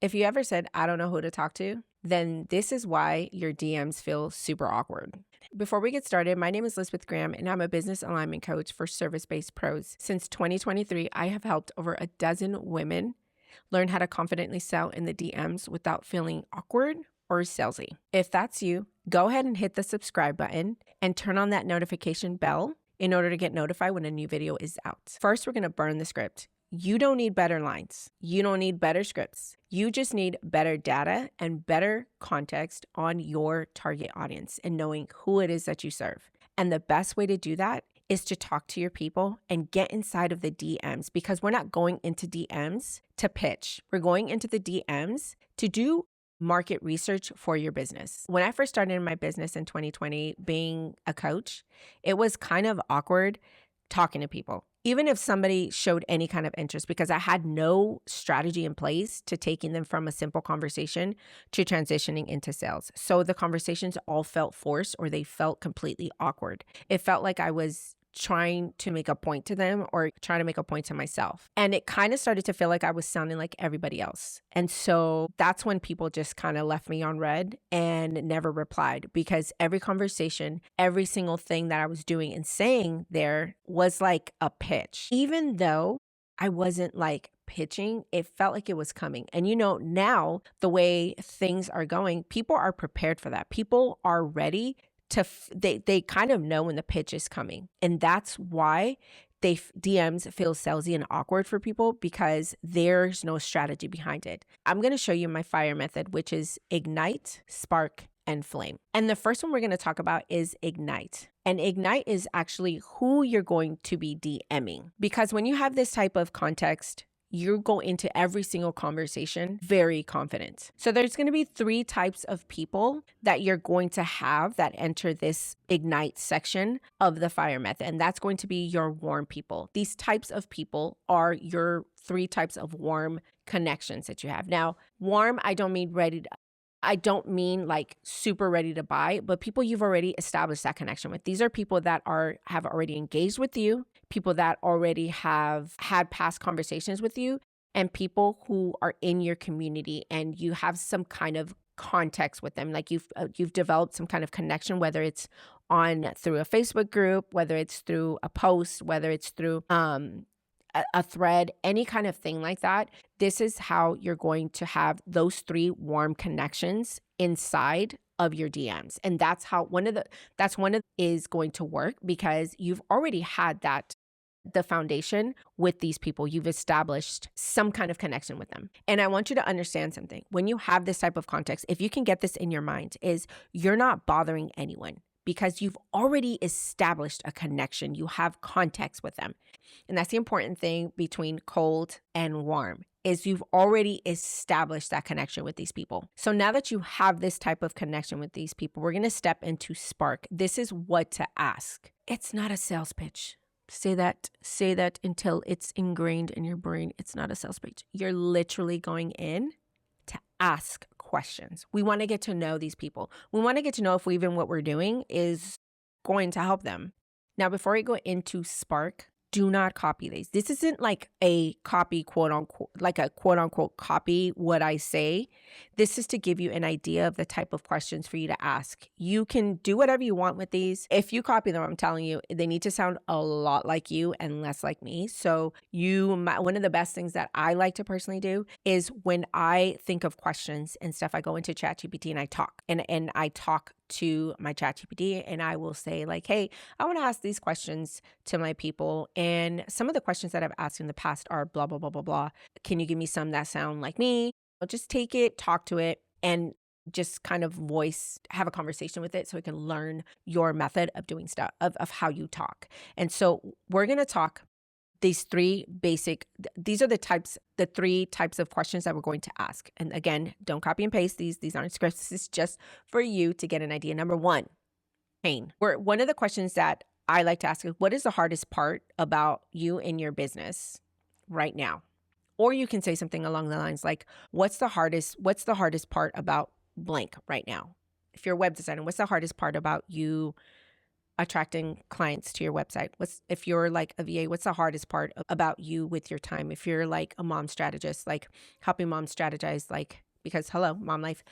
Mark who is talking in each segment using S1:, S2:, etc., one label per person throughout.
S1: If you ever said, I don't know who to talk to, then this is why your DMs feel super awkward. Before we get started, my name is Lisbeth Graham, and I'm a business alignment coach for service-based pros. Since 2023, I have helped over a dozen women learn how to confidently sell in the DMs without feeling awkward or salesy. If that's you, go ahead and hit the subscribe button and turn on that notification bell in order to get notified when a new video is out. First, we're going to burn the script. You don't need better lines. You don't need better scripts. You just need better data and better context on your target audience and knowing who it is that you serve. And the best way to do that is to talk to your people and get inside of the DMs, because we're not going into DMs to pitch. We're going into the DMs to do market research for your business. When I first started in my business in 2020, being a coach, it was kind of awkward talking to people, even if somebody showed any kind of interest, because I had no strategy in place to taking them from a simple conversation to transitioning into sales. So the conversations all felt forced, or they felt completely awkward. It felt like I was trying to make a point to them or trying to make a point to myself. And it kind of started to feel like I was sounding like everybody else. And so that's when people just kind of left me on red and never replied, because every conversation, every single thing that I was doing and saying there was like a pitch. Even though I wasn't like pitching, it felt like it was coming. And now the way things are going, people are prepared for that. People are ready they kind of know when the pitch is coming. And that's why DMs feel salesy and awkward for people, because there's no strategy behind it. I'm going to show you my FIRE method, which is ignite, spark, and flame. And the first one we're going to talk about is ignite. And ignite is actually who you're going to be DMing. Because when you have this type of context, you go into every single conversation very confident. So there's going to be 3 types of people that you're going to have that enter this ignite section of the FIRE method. And that's going to be your warm people. These types of people are your 3 types of warm connections that you have. Now, warm, I don't mean like super ready to buy, but people you've already established that connection with. These are people that have already engaged with you, people that already have had past conversations with you, and people who are in your community and you have some kind of context with them. Like you've developed some kind of connection, whether it's through a Facebook group, whether it's through a post, whether it's through a thread, any kind of thing like that. This is how you're going to have those 3 warm connections inside of your DMs. And that's how one of is going to work, because you've already had the foundation with these people. You've established some kind of connection with them. And I want you to understand something. When you have this type of context, if you can get this in your mind, is you're not bothering anyone, because you've already established a connection. You have context with them. And that's the important thing between cold and warm, is you've already established that connection with these people. So now that you have this type of connection with these people, we're going to step into spark. This is what to ask. It's not a sales pitch. Say that until it's ingrained in your brain. It's not a sales pitch. You're literally going in to ask questions. We want to get to know these people. We want to get to know if even what we're doing is going to help them. Now, before I go into spark, do not copy these. This isn't like a copy, quote unquote copy what I say. This is to give you an idea of the type of questions for you to ask. You can do whatever you want with these. If you copy them, I'm telling you, they need to sound a lot like you and less like me. So one of the best things that I like to personally do is when I think of questions and stuff, I go into ChatGPT and I talk. And I talk to my ChatGPT and I will say like, hey, I want to ask these questions to my people. And some of the questions that I've asked in the past are blah, blah, blah, blah, blah. Can you give me some that sound like me? I'll just take it, talk to it, and just kind of have a conversation with it so it can learn your method of doing stuff, of how you talk. And so we're going to talk these 3 basic, these are the 3 types of questions that we're going to ask. And again, don't copy and paste these. These aren't scripts. This is just for you to get an idea. Number 1, pain. One of the questions that I like to ask is, what is the hardest part about you in your business right now? Or you can say something along the lines like, what's the hardest part about blank right now? If you're a web designer, what's the hardest part about you attracting clients to your website? If you're like a VA, what's the hardest part about you with your time? If you're like a mom strategist, like helping moms strategize, like, because hello, mom life.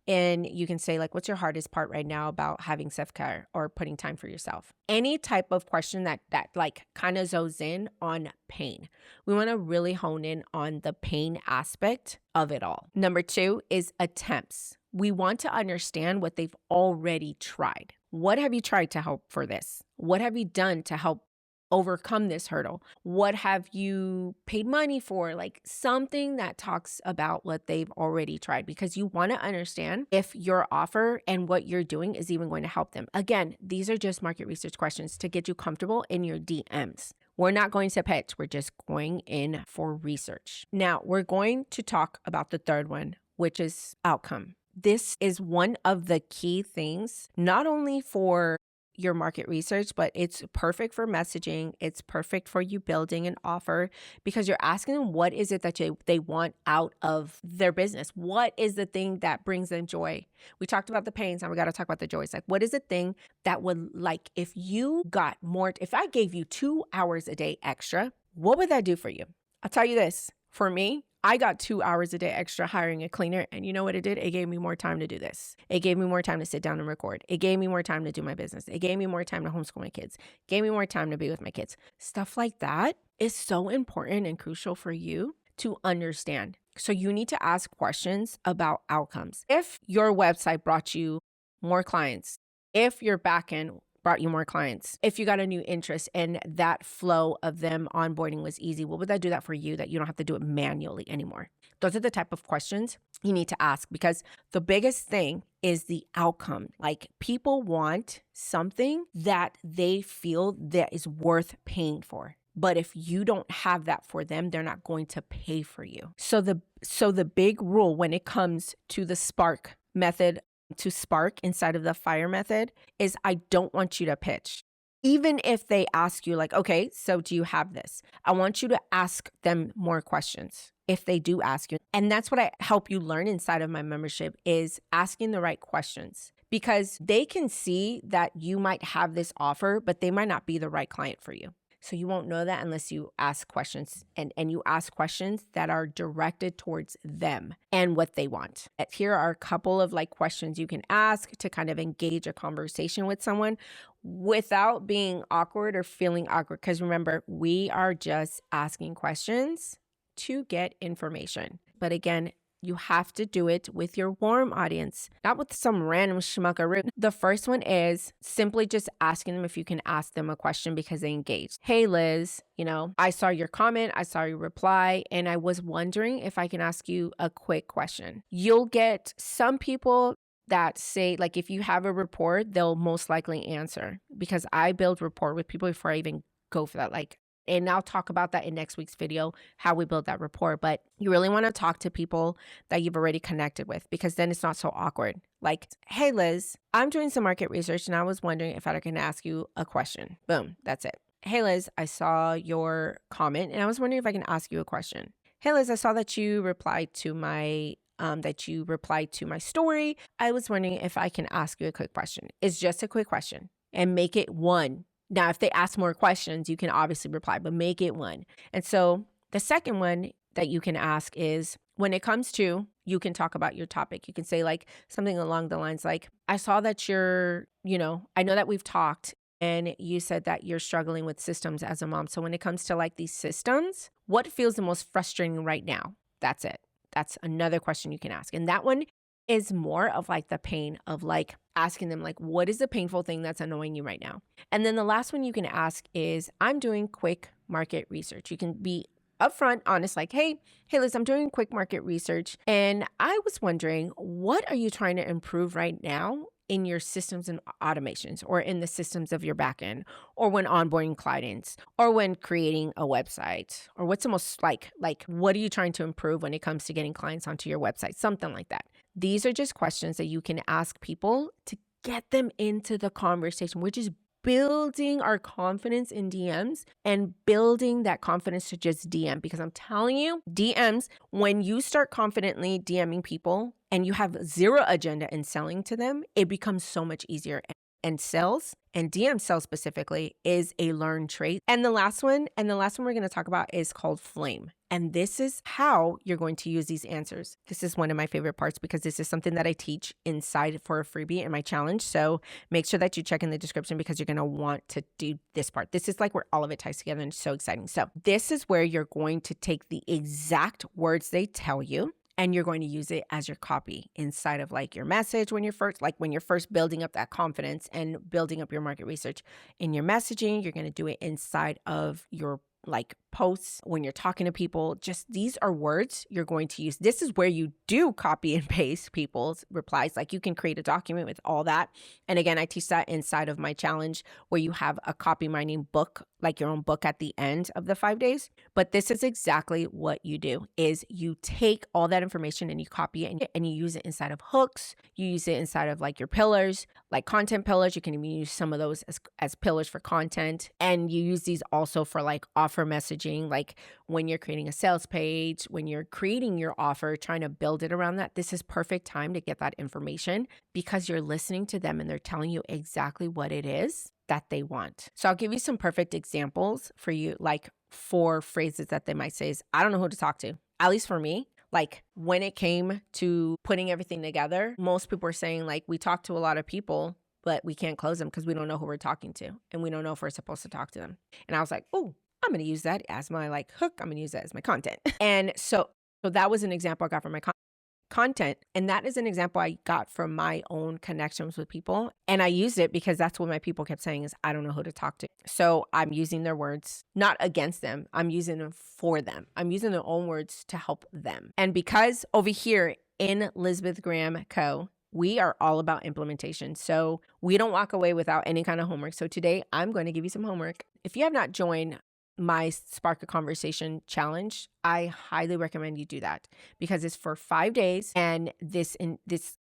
S1: And you can say like, what's your hardest part right now about having self-care or putting time for yourself? Any type of question that like kind of zones in on pain. We want to really hone in on the pain aspect of it all. Number 2 is attempts. We want to understand what they've already tried. What have you tried to help for this? What have you done to help overcome this hurdle? What have you paid money for? Like something that talks about what they've already tried, because you want to understand if your offer and what you're doing is even going to help them. Again, these are just market research questions to get you comfortable in your DMs. We're not going to pitch. We're just going in for research. Now, we're going to talk about the third one, which is outcome. This is one of the key things, not only for your market research, but it's perfect for messaging. It's perfect for you building an offer, because you're asking them what is it that they want out of their business? What is the thing that brings them joy? We talked about the pains, now we got to talk about the joys. Like, what is the thing that would, like, if you got more, if I gave you 2 hours a day extra, what would that do for you? I'll tell you this, for me, I got 2 hours a day extra hiring a cleaner, and you know what it did? It gave me more time to do this. It gave me more time to sit down and record. It gave me more time to do my business. It gave me more time to homeschool my kids. It gave me more time to be with my kids. Stuff like that is so important and crucial for you to understand. So you need to ask questions about outcomes. If your website brought you more clients, if your backend brought you more clients, if you got a new interest and that flow of them onboarding was easy, what would that do that for you, that you don't have to do it manually anymore? Those are the type of questions you need to ask, because the biggest thing is the outcome. Like, people want something that they feel that is worth paying for. But if you don't have that for them, they're not going to pay for you. So the big rule when it comes to the Spark method, to spark inside of the fire method, is I don't want you to pitch. Even if they ask you like, okay, so do you have this? I want you to ask them more questions if they do ask you. And that's what I help you learn inside of my membership, is asking the right questions, because they can see that you might have this offer, but they might not be the right client for you. So you won't know that unless you ask questions, and you ask questions that are directed towards them and what they want. Here are a couple of like questions you can ask to kind of engage a conversation with someone without being awkward or feeling awkward. Because remember, we are just asking questions to get information. But again, you have to do it with your warm audience, not with some random schmuckaroo. The first one is simply just asking them if you can ask them a question because they engaged. Hey, Liz, I saw your comment, I saw your reply, and I was wondering if I can ask you a quick question. You'll get some people that say, like, if you have a rapport, they'll most likely answer, because I build rapport with people before I even go for that. And I'll talk about that in next week's video, how we build that rapport. But you really want to talk to people that you've already connected with, because then it's not so awkward. Like, hey, Liz, I'm doing some market research and I was wondering if I can ask you a question. Boom, that's it. Hey, Liz, I saw your comment and I was wondering if I can ask you a question. Hey, Liz, I saw that you replied to my story. I was wondering if I can ask you a quick question. It's just a quick question, and make it one. Now, if they ask more questions, you can obviously reply, but make it one. And so the second one that you can ask is, when it comes to, you can talk about your topic. You can say like something along the lines like, I saw that I know that we've talked and you said that you're struggling with systems as a mom. So when it comes to like these systems, what feels the most frustrating right now? That's it. That's another question you can ask. And that one is more of like the pain of like asking them like, what is the painful thing that's annoying you right now? And then the last one you can ask is, I'm doing quick market research. You can be upfront, honest, like, hey, Liz, I'm doing quick market research. And I was wondering, what are you trying to improve right now in your systems and automations, or in the systems of your backend, or when onboarding clients, or when creating a website, or what's the most like what are you trying to improve when it comes to getting clients onto your website? Something like that. These are just questions that you can ask people to get them into the conversation, which is building our confidence in DMs and building that confidence to just DM. Because I'm telling you, DMs, when you start confidently DMing people and you have zero agenda in selling to them, it becomes so much easier. and sales and DM sales specifically is a learned trait. And the last one we're going to talk about is called flame. And this is how you're going to use these answers. This is one of my favorite parts because this is something that I teach inside for a freebie in my challenge. So make sure that you check in the description because you're going to want to do this part. This is like where all of it ties together and it's so exciting. So this is where you're going to take the exact words they tell you and you're going to use it as your copy inside of like your message when you're first building up that confidence and building up your market research in your messaging. You're going to do it inside of your like posts when you're talking to people. Just these are words you're going to use. This is where you do copy and paste people's replies. Like you can create a document with all that. And again, I teach that inside of my challenge where you have a copy mining book, like your own book at the end of the 5 days. But this is exactly what you do is you take all that information and you copy it and you use it inside of hooks. You use it inside of like your pillars, like content pillars. You can even use some of those as pillars for content. And you use these also for like offer messaging, like when you're creating a sales page, when you're creating your offer, trying to build it around that. This is perfect time to get that information because you're listening to them and they're telling you exactly what it is that they want. So I'll give you some perfect examples for you, like 4 phrases that they might say is, I don't know who to talk to. At least for me, like when it came to putting everything together, most people were saying like, we talk to a lot of people, but we can't close them because we don't know who we're talking to. And we don't know if we're supposed to talk to them. And I was like, oh, I'm going to use that as my like hook. I'm going to use that as my content. And so that was an example I got from my content. And that is an example I got from my own connections with people. And I used it because that's what my people kept saying is, I don't know who to talk to. So I'm using their words, not against them. I'm using them for them. I'm using their own words to help them. And because over here in Lisbeth Graham Co., we are all about implementation. So we don't walk away without any kind of homework. So today I'm going to give you some homework. If you have not joined my Spark a Conversation challenge, I highly recommend you do that because it's for 5 days. And this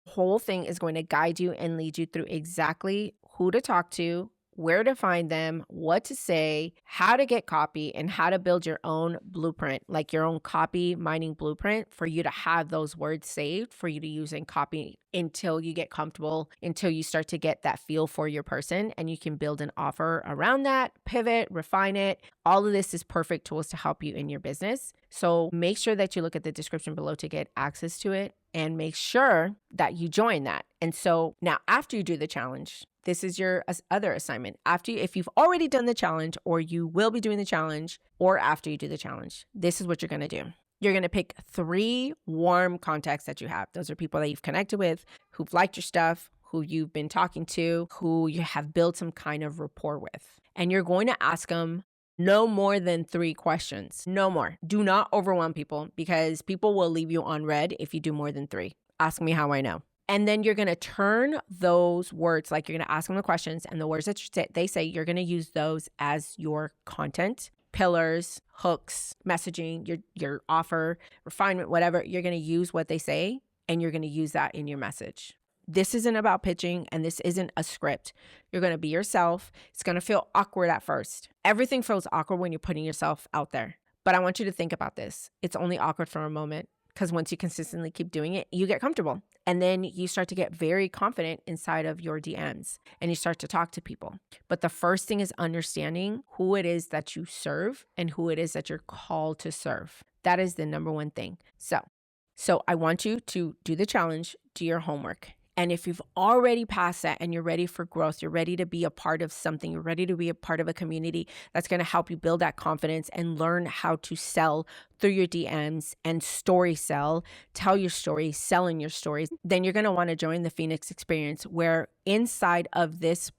S1: whole thing is going to guide you and lead you through exactly who to talk to, where to find them, what to say, how to get copy, and how to build your own blueprint, like your own copy mining blueprint for you to have those words saved for you to use in copy until you get comfortable, until you start to get that feel for your person and you can build an offer around that, pivot, refine it. All of this is perfect tools to help you in your business. So make sure that you look at the description below to get access to it and make sure that you join that. And so now after you do the challenge, this is your other assignment. If you've already done the challenge or you will be doing the challenge or after you do the challenge, this is what you're going to do. You're going to pick 3 warm contacts that you have. Those are people that you've connected with, who've liked your stuff, who you've been talking to, who you have built some kind of rapport with. And you're going to ask them no more than 3 questions. No more. Do not overwhelm people because people will leave you on red if you do more than 3. Ask me how I know. And then you're going to turn those words, like you're going to ask them the questions and the words that they say, you're going to use those as your content, pillars, hooks, messaging, your offer, refinement, whatever. You're going to use what they say and you're going to use that in your message. This isn't about pitching and this isn't a script. You're going to be yourself. It's going to feel awkward at first. Everything feels awkward when you're putting yourself out there. But I want you to think about this. It's only awkward for a moment because once you consistently keep doing it, you get comfortable. And then you start to get very confident inside of your DMs and you start to talk to people. But the first thing is understanding who it is that you serve and who it is that you're called to serve. That is the number one thing. So I want you to do the challenge, do your homework. And if you've already passed that and you're ready for growth, you're ready to be a part of something, you're ready to be a part of a community that's going to help you build that confidence and learn how to sell through your DMs and story sell, tell your story, selling your stories, then you're going to want to join the Phoenix Experience, where inside of this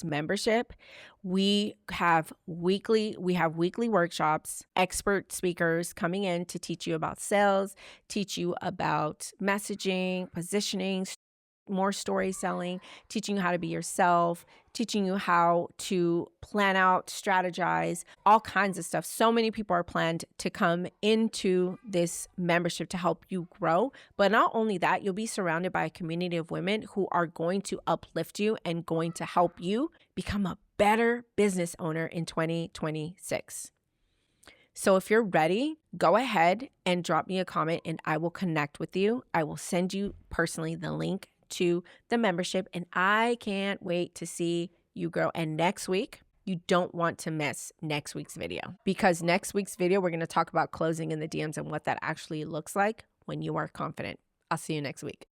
S1: membership, we have weekly workshops, expert speakers coming in to teach you about sales, teach you about messaging, positioning, more story selling, teaching you how to be yourself, teaching you how to plan out, strategize, all kinds of stuff. So many people are planned to come into this membership to help you grow. But not only that, you'll be surrounded by a community of women who are going to uplift you and going to help you become a better business owner in 2026. So if you're ready, go ahead and drop me a comment and I will connect with you. I will send you personally the link to the membership, and I can't wait to see you grow. And next week, you don't want to miss next week's video, because next week's video, we're going to talk about closing in the DMs and what that actually looks like when you are confident. I'll see you next week.